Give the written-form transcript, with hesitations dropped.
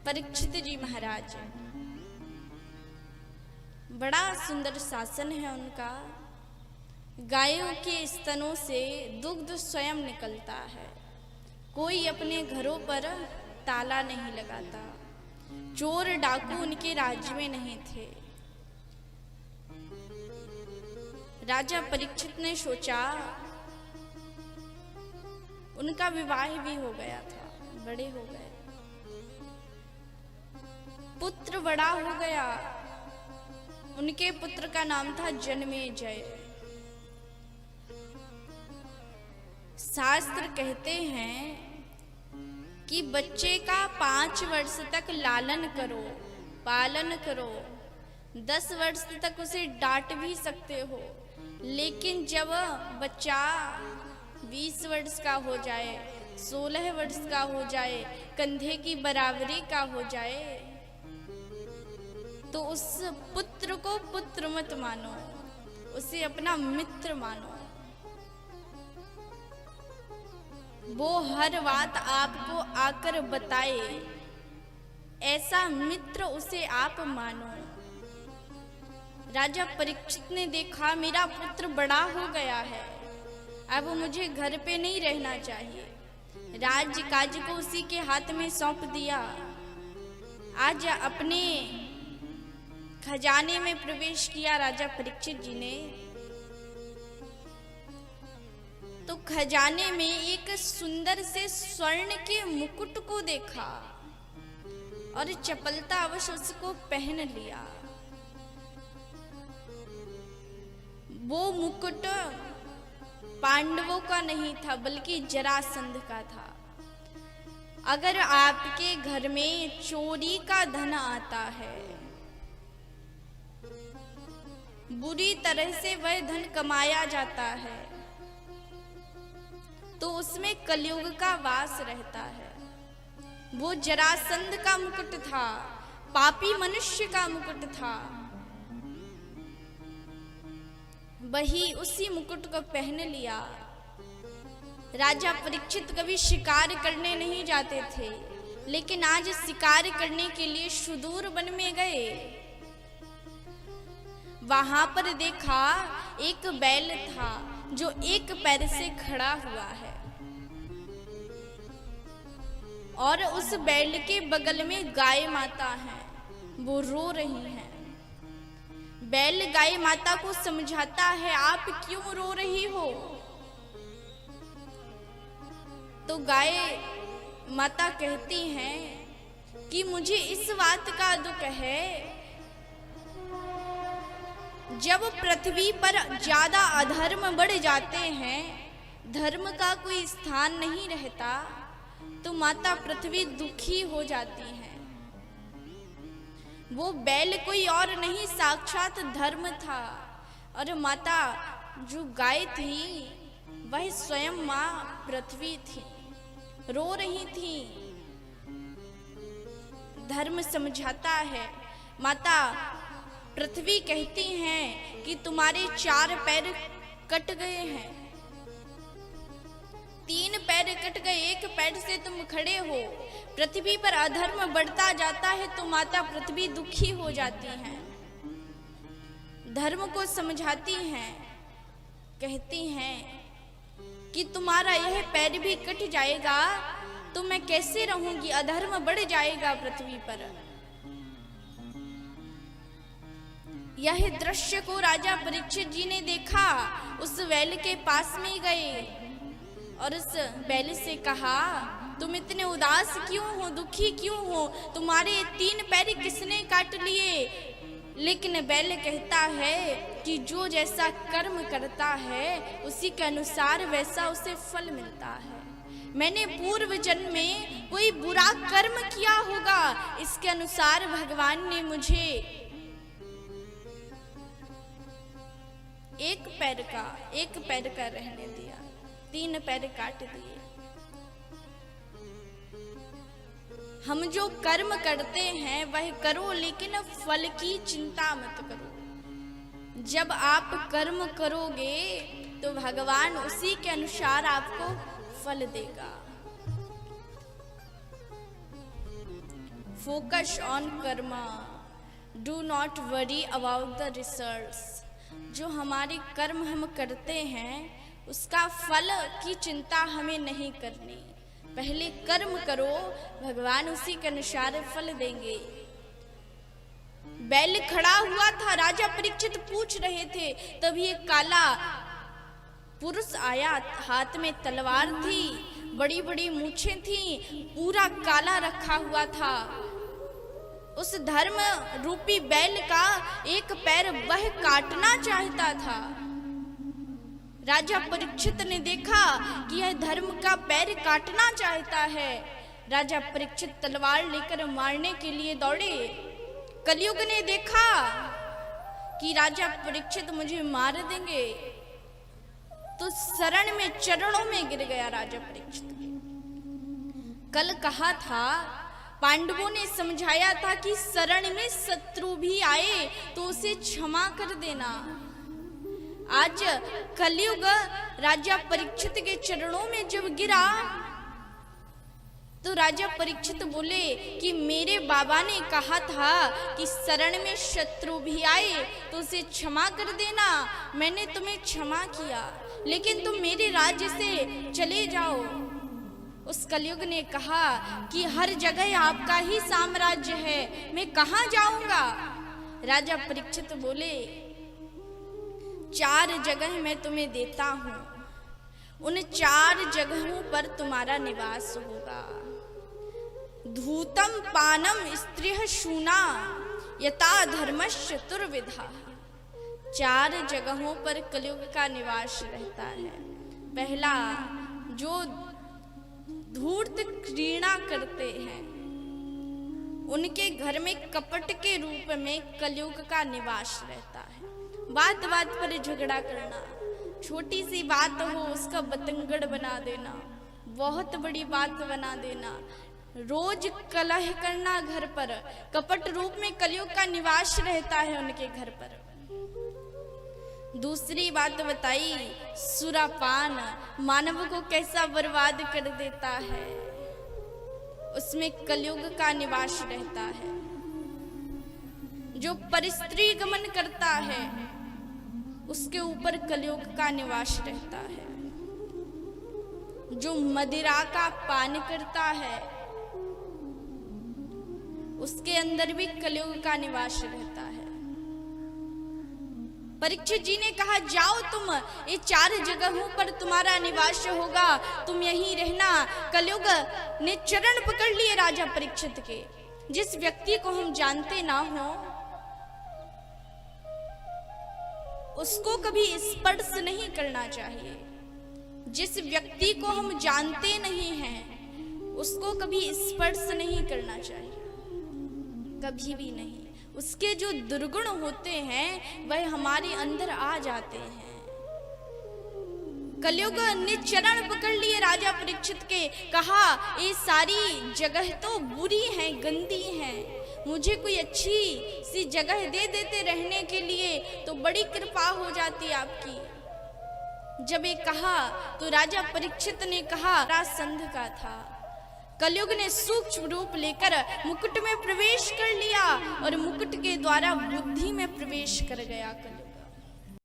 परीक्षित जी महाराज, बड़ा सुंदर शासन है उनका। गायों के स्तनों से दुग्ध स्वयं निकलता है। कोई अपने घरों पर ताला नहीं लगाता। चोर डाकू उनके राज्य में नहीं थे। राजा परीक्षित ने सोचा, उनका विवाह भी हो गया था, बड़े हो गए, पुत्र बड़ा हो गया। उनके पुत्र का नाम था जन्मेजय। शास्त्र कहते हैं कि बच्चे का 5 वर्ष तक लालन करो, पालन करो। 10 वर्ष तक उसे डांट भी सकते हो, लेकिन जब बच्चा 20 वर्ष का हो जाए, 16 वर्ष का हो जाए, कंधे की बराबरी का हो जाए, तो उस पुत्र को पुत्र मत मानो, उसे अपना मित्र मानो। वो हर बात आपको आकर बताए, ऐसा मित्र उसे आप मानो। राजा परीक्षित ने देखा, मेरा पुत्र बड़ा हो गया है, अब मुझे घर पे नहीं रहना चाहिए। राज्य काज को उसी के हाथ में सौंप दिया। आज अपने खजाने में प्रवेश किया राजा परीक्षित जी ने, तो खजाने में एक सुंदर से स्वर्ण के मुकुट को देखा और चपलतावश उसको पहन लिया। वो मुकुट पांडवों का नहीं था, बल्कि जरासंध का था। अगर आपके घर में चोरी का धन आता है, बुरी तरह से वह धन कमाया जाता है, तो उसमें कलयुग का वास रहता है। वो जरासंध का मुकुट था, पापी मनुष्य का मुकुट था। वही उसी मुकुट को पहन लिया। राजा परीक्षित कभी शिकार करने नहीं जाते थे, लेकिन आज शिकार करने के लिए सुदूर वन में गए। वहां पर देखा एक बैल था जो एक पैर से खड़ा हुआ है, और उस बैल के बगल में गाय माता है, वो रो रही हैं। बैल गाय माता को समझाता है, आप क्यों रो रही हो? तो गाय माता कहती हैं कि मुझे इस बात का दुख है, जब पृथ्वी पर ज्यादा अधर्म बढ़ जाते हैं, धर्म का कोई स्थान नहीं रहता, तो माता पृथ्वी दुखी हो जाती है। वो बैल कोई और नहीं, साक्षात धर्म था, और माता जो गाय थी वह स्वयं माँ पृथ्वी थी, रो रही थी। धर्म समझाता है। माता पृथ्वी कहती हैं कि तुम्हारे 4 पैर कट गए हैं, 3 पैर कट गए, 1 पैर से तुम खड़े हो। पृथ्वी पर अधर्म बढ़ता जाता है तो माता पृथ्वी दुखी हो जाती हैं। धर्म को समझाती हैं, कहती हैं कि तुम्हारा यह पैर भी कट जाएगा तो मैं कैसे रहूंगी, अधर्म बढ़ जाएगा पृथ्वी पर। यह दृश्य को राजा परीक्षित जी ने देखा, उस बैल के पास में गए और उस बैल से कहा, तुम इतने उदास क्यों हो, दुखी क्यों हो? तुम्हारे 3 पैर किसने काट लिए? लेकिन बैल कहता है कि जो जैसा कर्म करता है उसी के अनुसार वैसा उसे फल मिलता है। मैंने पूर्व जन्म में कोई बुरा कर्म किया होगा, इसके अनुसार भगवान ने मुझे एक पैर का रहने दिया, 3 पैर काट दिए। हम जो कर्म करते हैं वह करो, लेकिन फल की चिंता मत करो। जब आप कर्म करोगे तो भगवान उसी के अनुसार आपको फल देगा। Focus on Karma, do not worry about the results. जो हमारे कर्म हम करते हैं उसका फल की चिंता हमें नहीं करनी। पहले कर्म करो, भगवान उसी के अनुसार फल देंगे। बैल खड़ा हुआ था, राजा परीक्षित पूछ रहे थे, तभी एक काला पुरुष आया, हाथ में तलवार थी, बड़ी बड़ी मूछें थी, पूरा काला रखा हुआ था। उस धर्म रूपी बैल का एक पैर वह काटना चाहता था। राजा परीक्षित ने देखा कि यह धर्म का पैर काटना चाहता है। राजा परीक्षित तलवार लेकर मारने के लिए दौड़े। कलयुग ने देखा कि राजा परीक्षित मुझे मार देंगे, तो शरण में चरणों में गिर गया राजा परीक्षित। कल कहा था, पांडवों ने समझाया था कि शरण में शत्रु भी आए तो उसे क्षमा कर देना। आज कलयुग राजा परीक्षित के चरणों में जब गिरा तो राजा परीक्षित बोले कि मेरे बाबा ने कहा था कि शरण में शत्रु भी आए तो उसे क्षमा कर देना। मैंने तुम्हें क्षमा किया, लेकिन तुम मेरे राज्य से चले जाओ। उस कलयुग ने कहा कि हर जगह आपका ही साम्राज्य है, मैं कहाँ जाऊंगा। राजा परीक्षित बोले, 4 जगह मैं तुम्हें देता हूं, उन 4 जगहों पर तुम्हारा निवास होगा। धूतम पानम स्त्रिय शूना यथा धर्मश्च चतुर्विधा। 4 जगहों पर कलयुग का निवास रहता है। पहला, जो धूर्त घृणा करते हैं उनके घर में कपट के रूप में कलयुग का निवास रहता है। बात बात पर झगड़ा करना, छोटी सी बात हो उसका बतंगड़ बना देना, बहुत बड़ी बात बना देना, रोज कलह करना घर पर, कपट रूप में कलयुग का निवास रहता है उनके घर पर। दूसरी बात बताई, सुरापान मानव को कैसा बर्बाद कर देता है, उसमें कलयुग का निवास रहता है। जो परिस्त्री गमन करता है उसके ऊपर कलयुग का निवास रहता है। जो मदिरा का पान करता है उसके अंदर भी कलयुग का निवास रहता है। परीक्षित जी ने कहा, जाओ तुम, ये 4 जगहों पर तुम्हारा निवास होगा, तुम यहीं रहना। कलयुग ने चरण पकड़ लिए राजा परीक्षित के। जिस व्यक्ति को हम जानते ना हो उसको कभी स्पर्श नहीं करना चाहिए। जिस व्यक्ति को हम जानते नहीं हैं उसको कभी स्पर्श नहीं करना चाहिए, कभी भी नहीं। उसके जो दुर्गुण होते हैं वह हमारे अंदर आ जाते हैं। कलयुग ने चरण पकड़ लिए राजा परीक्षित के, कहा, ये सारी जगह तो बुरी है, गंदी है, मुझे कोई अच्छी सी जगह दे देते रहने के लिए तो बड़ी कृपा हो जाती आपकी। जब ये कहा तो राजा परीक्षित ने कहा, संध का था। कलयुग ने सूक्ष्म रूप लेकर मुकुट में प्रवेश कर लिया और मुकुट के द्वारा बुद्धि में प्रवेश कर गया कलयुग।